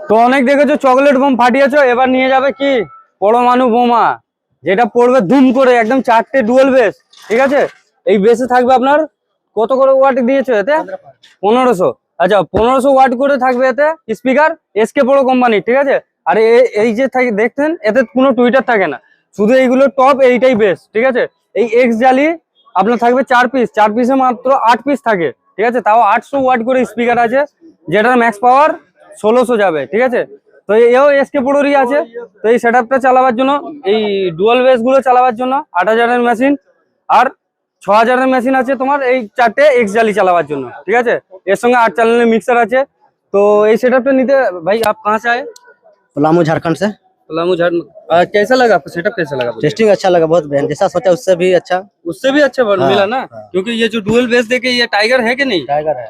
তো অনেক দেখেছো চকলেট বোম ফাটিয়েছো, এবার নিয়ে যাবে কি পরমাণু বোমা, যেটা পড়বে ধুম করে একদম 4টে ডুয়েল বেস। ঠিক আছে, এই বেসে থাকবে আপনার কত করে ওয়াট দিয়েছো এতে? 1500। আচ্ছা 1500 ওয়াট করে থাকবে এতে স্পিকার, এসকে বড় কোম্পানি। ঠিক আছে, আর এই যে দেখছেন এতে কোনো টুইটার থাকে না, শুধু এইগুলো টপ, এইটাই বেস। ঠিক আছে, এই এক্স জালি আপনার থাকবে 4 পিস, 4 পিসে মাত্র 8 পিস থাকে। ঠিক আছে, তাও 800 ওয়াট করে স্পিকার আছে, যেটার ম্যাক্স পাওয়ার 1600 যাবে। ঠিক আছে, তো এও এসকে পুরোরই আছে। তো এই সেটআপটা চালাবার জন্য, এই ডুয়াল বেস গুলো চালাবার জন্য 8000 এর মেশিন, আর 6000 এর মেশিন আছে তোমার এই 4টে এক্স জালি চালাবার জন্য। ঠিক আছে, এর সঙ্গে 8 চ্যানেলের মিক্সার আছে। তো এই সেটআপটা নিতে ভাই आप कहाँ से आए? पलामू झारखंड से। पलामू झारखंड। कैसा लगा आपको सेटअप, कैसा लगा? टेस्टिंग अच्छा लगा, बहुत बेहतर, जैसा सोचा उससे भी अच्छा। उससे भी अच्छा हाँ, मिला ना, हाँ। क्योंकि ये जो डुअल बेस देखे, ये टाइगर है कि नहीं? टाइगर है।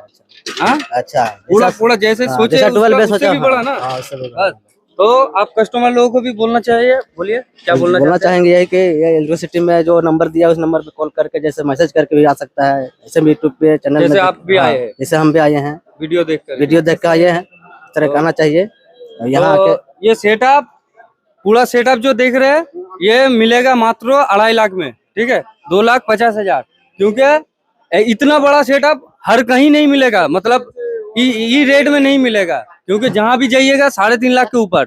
हाँ अच्छा, पूरा पूरा जैसे हाँ, सोचे जैसा डुअल बेस उससे सोचा, भी बड़ा ना। हाँ, उससे भी बड़ा। बस, तो आप कस्टमर लोगों को भी बोलना चाहिए, बोलिए क्या बोलना चाहते हैं? चाहेंगे यही कि ये यूनिवर्सिटी में जो नंबर दिया उस नंबर पे कॉल करके जैसे मैसेज करके भी आ सकता है, ऐसे भी यूट्यूब पे चैनल जैसे में आप भी आए हैं, जैसे हम भी आए हैं, वीडियो देख देख कर आए हैं, इस तरह आना चाहिए। यहाँ आके ये सेटअप, पूरा सेटअप जो देख रहे हैं, ये मिलेगा मात्र 2.5 लाख में। ठीक है, 2,50,000, क्योंकि इतना बड़ा सेटअप हर कहीं नहीं मिलेगा, मतलब ये रेट में नहीं मिलेगा, क्योंकि जहां भी जाइएगा 3.5 लाख के ऊपर।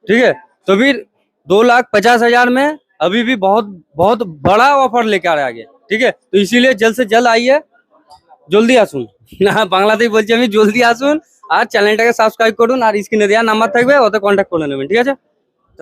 ठीक है, तो फिर 2,50,000 में अभी भी बहुत बहुत बड़ा ऑफर लेकर आ गया। ठीक है, तो इसीलिए जल्द से जल्द आइए, জলদি আসুন না, বাংলাতেই বলছি আমি, জলদি আসুন আর চ্যানেলটাকে সাবস্ক্রাইব করুন, আর স্ক্রিনে দেওয়া নাম্বার থাকবে, ওতে কন্ট্যাক্ট করে নেবেন। ঠিক আছে।